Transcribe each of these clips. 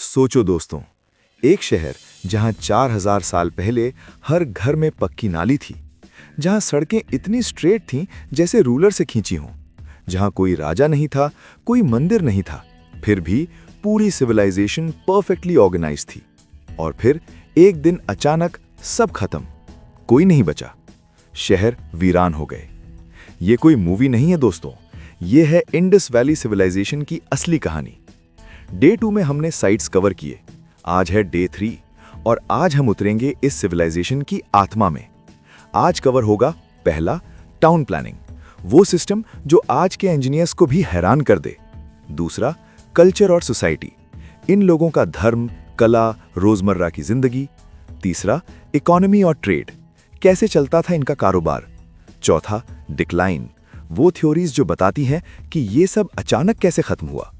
सोचो दोस्तों, एक शहर जहां 4000 साल पहले हर घर में पक्की नाली थी, जहां सड़कें इतनी स्ट्रेट थीं जैसे रूलर से खींची हों, जहां कोई राजा नहीं था, कोई मंदिर नहीं था, फिर भी पूरी सिविलाइजेशन परफेक्टली ऑर्गेनाइज थी। और फिर एक दिन अचानक सब खत्म, कोई नहीं बचा, शहर वीरान हो गए। ये कोई मूवी नहीं है दोस्तों, ये है इंडस वैली सिविलाइजेशन की असली कहानी। डे 2 में हमने साइट्स कवर किए, आज है डे 3 और आज हम उतरेंगे इस सिविलाइजेशन की आत्मा में। आज कवर होगा पहला, टाउन प्लानिंग, वो सिस्टम जो आज के इंजीनियर्स को भी हैरान कर दे। दूसरा, कल्चर और सोसाइटी, इन लोगों का धर्म, कला, रोजमर्रा की जिंदगी। तीसरा, इकोनॉमी और ट्रेड, कैसे चलता था इनका कारोबार। चौथा, डिक्लाइन, वो थ्योरीज जो बताती हैं कि ये सब अचानक कैसे खत्म हुआ।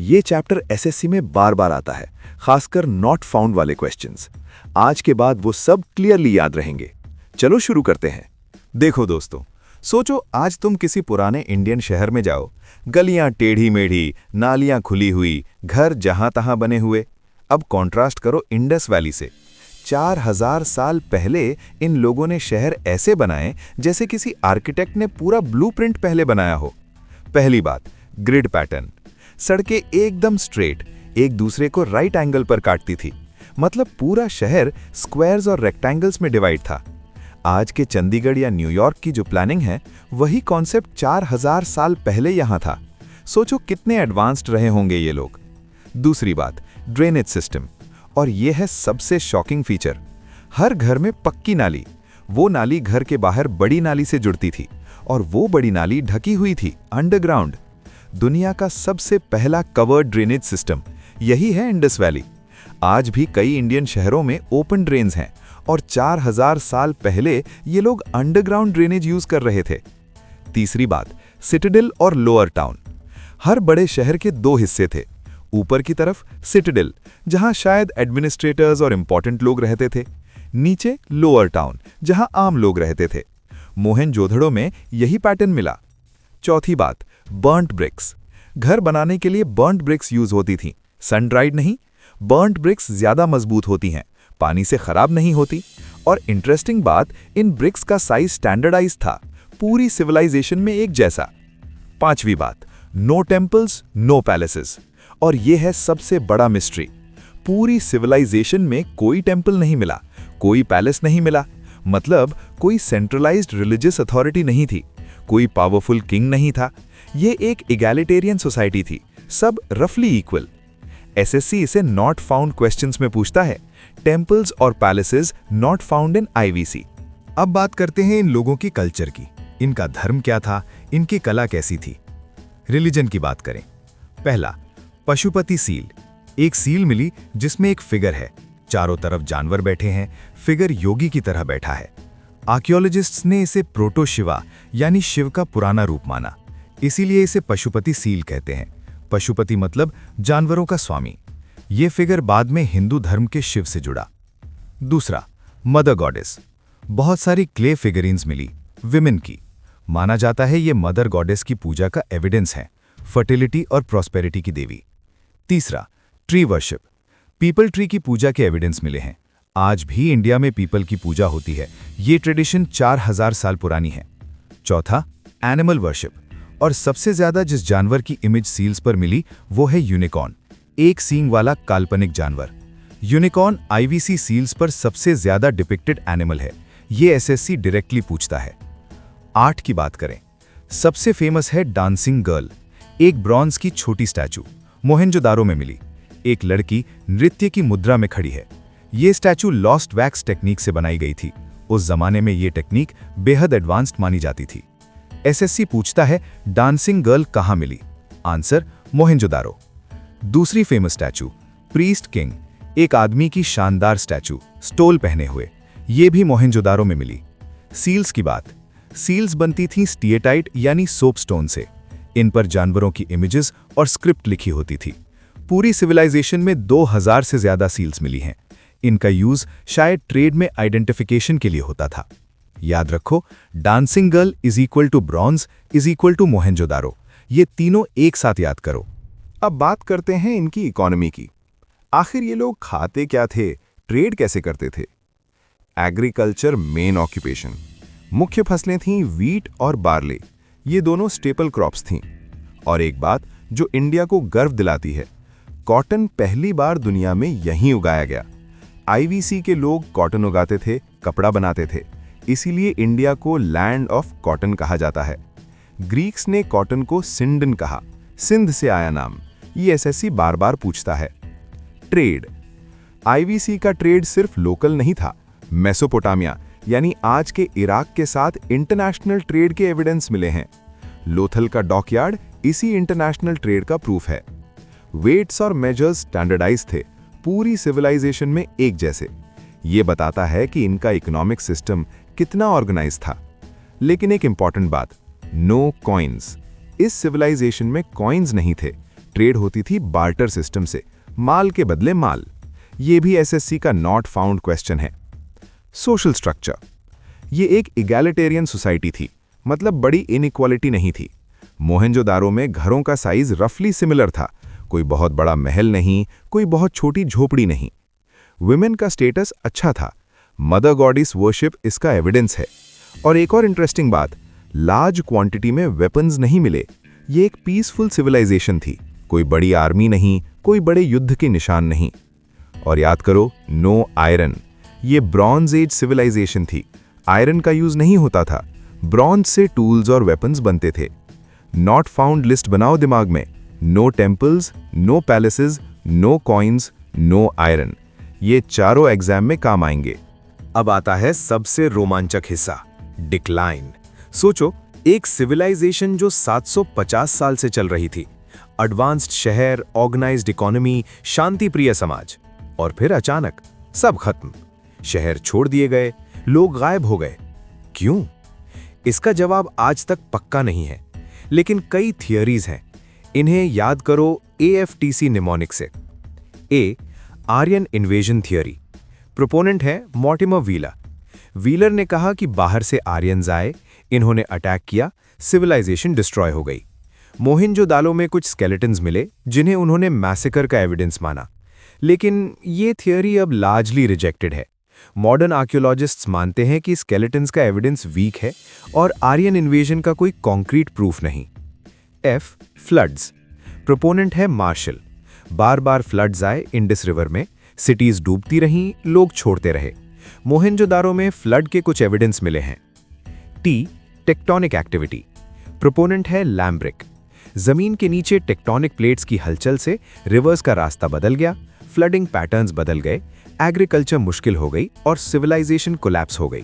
ये चैप्टर एसएससी में बार बार आता है, खासकर नॉट फाउंड वाले क्वेश्चंस। आज के बाद वो सब क्लियरली याद रहेंगे। चलो शुरू करते हैं। देखो दोस्तों, सोचो आज तुम किसी पुराने इंडियन शहर में जाओ, गलियां टेढ़ी मेढ़ी, नालियां खुली हुई, घर जहां तहां बने हुए। अब कॉन्ट्रास्ट करो इंडस वैली से। 4000 साल पहले इन लोगों ने शहर ऐसे बनाए जैसे किसी आर्किटेक्ट ने पूरा ब्लूप्रिंट पहले बनाया हो। पहली बात, ग्रिड पैटर्न, सड़कें एकदम स्ट्रेट, एक दूसरे को राइट एंगल पर काटती थी, मतलब पूरा शहर स्क्वायर्स और रेक्टेंगल्स में डिवाइड था। आज के चंडीगढ़ या न्यूयॉर्क की जो प्लानिंग है, वही कॉन्सेप्ट 4000 साल पहले यहां था। सोचो कितने एडवांस्ड रहे होंगे ये लोग। दूसरी बात, ड्रेनेज सिस्टम, और यह है सबसे शॉकिंग फीचर। हर घर में पक्की नाली, वो नाली घर के बाहर बड़ी नाली से जुड़ती थी और वो बड़ी नाली ढकी हुई थी अंडरग्राउंड। दुनिया का सबसे पहला कवर्ड ड्रेनेज सिस्टम यही है इंडस वैली। आज भी कई इंडियन शहरों में ओपन ड्रेन्स हैं और 4000 साल पहले ये लोग अंडरग्राउंड ड्रेनेज यूज कर रहे थे। तीसरी बात, सिटाडेल और लोअर टाउन, हर बड़े शहर के दो हिस्से थे। ऊपर की तरफ सिटाडेल, जहां शायद एडमिनिस्ट्रेटर्स और इंपॉर्टेंट लोग रहते थे। नीचे लोअर टाउन, जहां आम लोग रहते थे। मोहनजोदड़ो में यही पैटर्न मिला। चौथी बात, बर्न्ट ब्रिक्स, घर बनाने के लिए बर्न्ट ब्रिक्स यूज होती थी, सन ड्राइड नहीं। बर्न्ट ब्रिक्स ज्यादा मजबूत होती हैं, पानी से खराब नहीं होती। और इंटरेस्टिंग बात, इन ब्रिक्स का साइज स्टैंडर्डाइज था, पूरी सिविलाइजेशन में एक जैसा। पांचवी बात, नो टेम्पल्स नो पैलेसेस, और यह है सबसे बड़ा मिस्ट्री। पूरी सिविलाइजेशन में कोई टेम्पल नहीं मिला, कोई पैलेस नहीं मिला, मतलब कोई सेंट्रलाइज्ड रिलीजियस अथॉरिटी नहीं थी, कोई पावरफुल किंग नहीं था। ये एक इगैलिटेरियन सोसाइटी थी, सब रफली इक्वल। एसएससी इसे नॉट फाउंड क्वेश्चंस में पूछता है, टेम्पल्स और palaces not found in IVC. अब बात करते हैं इन लोगों की कल्चर की। इनका धर्म क्या था, इनकी कला कैसी थी। रिलीजन की बात करें, पहला, पशुपति सील, एक सील मिली जिसमें एक फिगर है, चारों तरफ जानवर बैठे हैं, फिगर योगी की तरह बैठा है। आर्कियोलॉजिस्ट्स ने इसे प्रोटो शिवा यानी शिव का पुराना रूप माना, इसीलिए इसे पशुपति सील कहते हैं। पशुपति मतलब जानवरों का स्वामी। ये फिगर बाद में हिंदू धर्म के शिव से जुड़ा। दूसरा, मदर गॉडेस, बहुत सारी क्ले फिगरिन्स मिली विमेन की। माना जाता है ये मदर गॉडेस की पूजा का एविडेंस है, फर्टिलिटी और प्रॉस्पेरिटी की देवी। तीसरा, ट्री वर्शिप, पीपल ट्री की पूजा के एविडेंस मिले हैं। आज भी इंडिया में पीपल की पूजा होती है, ये ट्रेडिशन 4000 साल पुरानी है। चौथा, एनिमल वर्शिप, और सबसे ज्यादा जिस जानवर की इमेज सील्स पर मिली वो है यूनिकॉर्न, एक सींग वाला काल्पनिक जानवर। यूनिकॉर्न आईवीसी सील्स पर सबसे ज्यादा डिपिक्टेड एनिमल है, ये एसएससी डायरेक्टली पूछता है। 8 की बात करें, सबसे फेमस है डांसिंग गर्ल, एक ब्रॉन्ज की छोटी स्टैचू, मोहनजोदारो में मिली। एक लड़की नृत्य की मुद्रा में खड़ी है। ये स्टैचू लॉस्ट वैक्स टेक्निक से बनाई गई थी। उस जमाने में ये टेक्निक बेहद एडवांस्ड मानी जाती थी। एसएससी पूछता है डांसिंग गर्ल कहां मिली, आंसर मोहनजोदारो। दूसरी फेमस स्टैचू, प्रीस्ट किंग, एक आदमी की शानदार स्टैचू, स्टोल पहने हुए, ये भी मोहनजोदारो में मिली। सील्स की बात, सील्स बनती थीं स्टिएटाइट यानी सोपस्टोन से। इन पर जानवरों की इमेजेस और स्क्रिप्ट लिखी होती थी। पूरी सिविलाइजेशन में 2000 से ज्यादा सील्स मिली हैं। इनका यूज शायद ट्रेड में आइडेंटिफिकेशन के लिए होता था। याद रखो, dancing girl is equal to bronze is equal to Mohenjodaro, ये तीनों एक साथ याद करो। अब बात करते हैं इनकी इकोनॉमी की। आखिर ये लोग खाते क्या थे, ट्रेड कैसे करते थे? Agriculture main occupation. मुख्य फसलें थीं वीट और बार्ले, ये दोनों स्टेपल क्रॉप्स थीं। और एक बात जो इंडिया को गर्व दिलाती है, कॉटन पहली बार दुनिया में यहीं उगाया गया। आईवीसी के लोग कॉटन उगाते थे, कपड़ा बनाते थे, इसीलिए इंडिया को लैंड ऑफ कॉटन कहा जाता है। ग्रीक्स ने कॉटन को सिंडन कहा, सिंध से आया नाम। ये एसएससी बार बार पूछता है। ट्रेड। आईवीसी का ट्रेड सिर्फ लोकल नहीं था। मेसोपोटामिया यानी आज के इराक के साथ इंटरनेशनल ट्रेड के एविडेंस मिले हैं। लोथल का डॉकयार्ड इसी इंटरनेशनल ट्रेड का प्रूफ है। वेट्स और मेजर्स स्टैंडर्डाइज थे, पूरी सिविलाइजेशन में एक जैसे। ये बताता है कि इनका इकोनॉमिक सिस्टम कितना ऑर्गेनाइज था। लेकिन एक इंपॉर्टेंट बात, नो कॉइन्स। इस सिविलाइजेशन में कॉइन्स नहीं थे, ट्रेड होती थी बार्टर सिस्टम से, माल के बदले माल। ये भी एसएससी का नॉट फाउंड क्वेश्चन है। Social structure. ये एक इगैलिटेरियन सोसाइटी थी, मतलब बड़ी इनइक्वालिटी नहीं थी। मोहनजोदारो में घरों का साइज रफली सिमिलर था, कोई बहुत बड़ा महल नहीं, कोई बहुत छोटी झोपड़ी नहीं। वुमेन का स्टेटस अच्छा था, मदर गॉडिस वर्शिप इसका एविडेंस है। और एक और इंटरेस्टिंग बात, लार्ज क्वांटिटी में वेपन्स नहीं मिले। ये एक पीसफुल सिविलाइजेशन थी, कोई बड़ी आर्मी नहीं, कोई बड़े युद्ध के निशान नहीं। और याद करो, नो आयरन। ये ब्रॉन्ज एज सिविलाइजेशन थी, आयरन का यूज नहीं होता था। ब्रॉन्ज से टूल्स और वेपन्स बनते थे। नॉट फाउंड लिस्ट बनाओ दिमाग में। No temples, no palaces, no coins, no iron. ये चारों एग्जाम में काम आएंगे। अब आता है सबसे रोमांचक हिस्सा, डिक्लाइन। सोचो, एक सिविलाइजेशन जो 750 साल से चल रही थी, एडवांस्ड शहर, ऑर्गेनाइज्ड इकोनॉमी, शांतिप्रिय समाज, और फिर अचानक सब खत्म। शहर छोड़ दिए गए, लोग गायब हो गए। क्यों? इसका जवाब आज तक पक्का नहीं है, लेकिन कई थियरीज हैं। इन्हें याद करो AFTC निमोनिक से। ए, आर्यन इन्वेजन थियरी। प्रोपोनेंट है मॉर्टिमर व्हीलर। व्हीलर ने कहा कि बाहर से आर्यंस आए, इन्होंने अटैक किया, सिविलाइजेशन डिस्ट्रॉय हो गई। मोहनजोदारो में कुछ स्केलेटन्स मिले जिन्हें उन्होंने मैसेकर का एविडेंस माना। लेकिन ये थियरी अब लार्जली रिजेक्टेड है। मॉडर्न आर्कियोलॉजिस्ट्स मानते हैं कि स्केलेटन्स का एविडेंस वीक है और आर्यन इन्वेजन का कोई कॉन्क्रीट प्रूफ नहीं। F, floods. प्रोपोनेंट है मार्शल। बार बार फ्लड्स आए इंडस रिवर में, सिटीज डूबती रहीं, लोग छोड़ते रहे। मोहनजोदारो में फ्लड के कुछ एविडेंस मिले हैं। T, tectonic activity. प्रोपोनेंट है लैम्ब्रिक। जमीन के नीचे टेक्टोनिक प्लेट्स की हलचल से रिवर्स का रास्ता बदल गया, फ्लडिंग पैटर्न्स बदल गए, एग्रीकल्चर मुश्किल हो गई और सिविलाइजेशन कोलैप्स हो गई।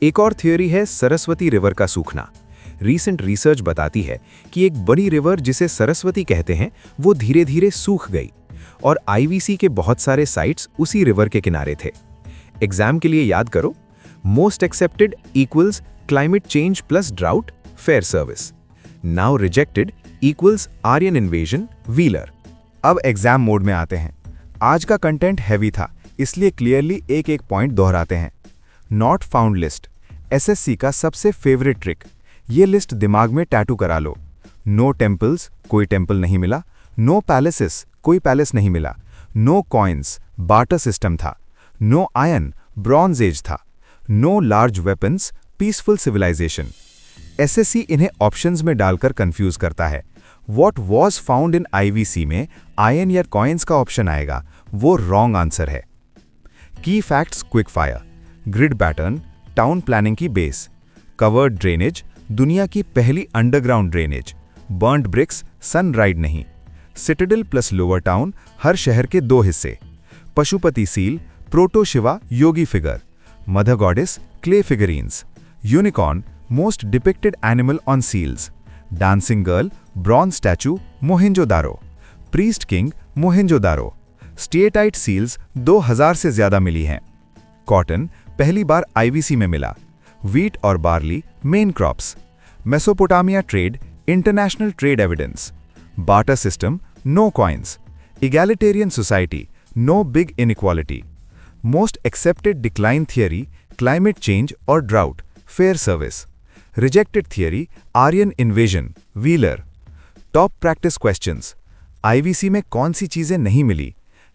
एक और थियरी है सरस्वती रिवर का सूखना। रीसेंट रिसर्च बताती है कि एक बड़ी रिवर जिसे सरस्वती कहते हैं, वो धीरे धीरे सूख गई और आईवीसी के बहुत सारे साइट्स उसी रिवर के किनारे थे। एग्जाम के लिए याद करो, most accepted equals climate change plus drought, Fairservis. Now rejected equals Aryan invasion, Wheeler. अब एग्जाम मोड में आते हैं। आज का कंटेंट हैवी था, इसलिए क्लियरली एक एक पॉइंट दोहराते हैं। नॉट फाउंड लिस्ट, एसएससी का सबसे फेवरेट ट्रिक। ये लिस्ट दिमाग में टैटू करा लो। नो टेम्पल्स, कोई टेम्पल नहीं मिला। नो पैलेसेस, कोई पैलेस नहीं मिला। नो कॉइन्स, बार्टर सिस्टम था। नो आयरन, ब्रॉन्ज एज था। No large weapons, peaceful civilisation. SSC इन्हें ऑप्शंस में डालकर कंफ्यूज करता है। What was found in IVC में आयरन या कॉइन्स का ऑप्शन आएगा, वो रॉन्ग आंसर है। Key facts quick fire. Grid pattern, town planning की बेस। कवर्ड ड्रेनेज, दुनिया की पहली underground drainage. Burnt bricks, sun dried नहीं। सिटाडेल प्लस लोअर टाउन, हर शहर के 2 हिस्से। Pashupati seal, proto Shiva, yogi figure. Mother goddess, clay figurines. Unicorn, most depicted animal on seals. Dancing girl, bronze statue, Mohenjodaro. Priest king, Mohenjodaro. Steatite seals 2000 से ज्यादा मिली हैं। Cotton पहली बार IVC में मिला। वीट और barley main crops. Mesopotamia trade, international trade evidence. Barter system, no coins. Egalitarian society, no big inequality. Most accepted decline theory, climate change और drought, Fairservis. Rejected theory, Aryan invasion, Wheeler. Top practice questions. IVC में कौन सी चीजें नहीं मिली?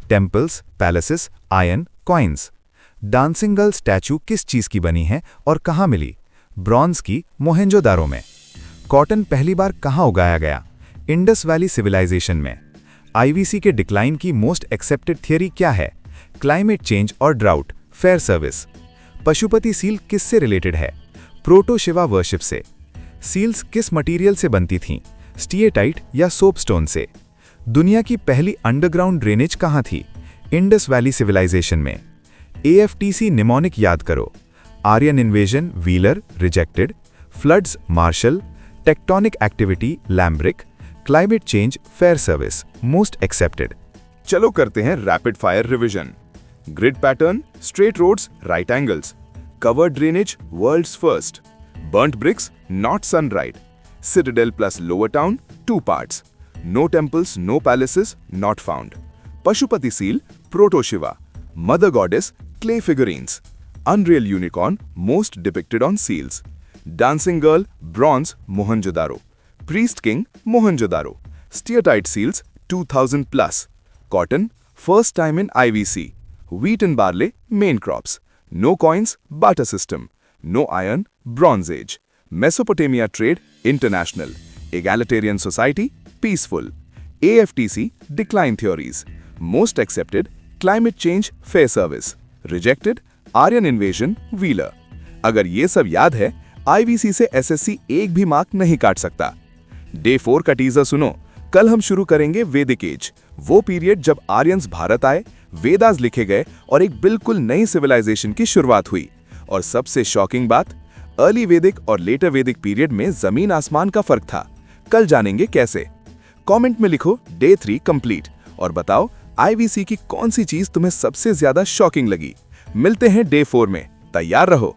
Temples, palaces, iron, coins. Dancing girl statue किस चीज की बनी है और कहाँ मिली? ब्रॉन्ज की, मोहेंजोदारो में। कॉटन पहली बार कहाँ उगाया गया? इंडस वैली सिविलाइजेशन में। आईवीसी के डिक्लाइन की मोस्ट एक्सेप्टेड थियरी क्या है? क्लाइमेट चेंज और drought, fair service. Pashupati seal किससे रिलेटेड है? प्रोटो शिवा वर्शिप से। सील्स किस मटेरियल से बनती थीं? स्टीएटाइट या सोपस्टोन से। दुनिया की पहली अंडरग्राउंड ड्रेनेज कहाँ थी? इंडस वैली सिविलाइजेशन में। एएफटीसी निमोनिक याद करो। Aryan invasion, Wheeler, rejected. Floods, Marshall. Tectonic activity, Lambrick. Climate change, Fairservis, most accepted. चलो करते हैं rapid fire revision. Grid pattern, straight roads, right angles. Covered drainage, world's first. Burnt bricks, not sun dried. Citadel plus lower town, 2 parts. No temples, no palaces, not found. Pashupati seal, proto Shiva. Mother goddess, clay figurines. Unreal unicorn, most depicted on seals. Dancing girl, bronze, Mohenjodaro. Priest king, Mohenjodaro. Steatite seals, 2000 plus. Cotton, first time in IVC. wheat and barley, main crops. No coins, barter system. No iron, Bronze Age. Mesopotamia trade, international. Egalitarian society, peaceful. AFTC, decline theories. Most accepted, climate change, fair service. Rejected, Aryan invasion, Wheeler. अगर ये सब याद है, IVC से SSC एक भी mark नहीं काट सकता। डे 4 का टीजर सुनो। कल हम शुरू करेंगे वैदिक एज, वो पीरियड जब आर्यंस भारत आए, वेदास लिखे गए और एक बिल्कुल नई सिविलाइजेशन की शुरुआत हुई। और सबसे शॉकिंग बात, अर्ली वैदिक और लेटर वैदिक पीरियड में जमीन आसमान का फर्क था। कल जानेंगे कैसे। कमेंट में लिखो डे 3 कंप्लीट और बताओ आईवीसी की कौन सी चीज तुम्हें सबसे ज्यादा शॉकिंग लगी। मिलते हैं डे 4 में, तैयार रहो।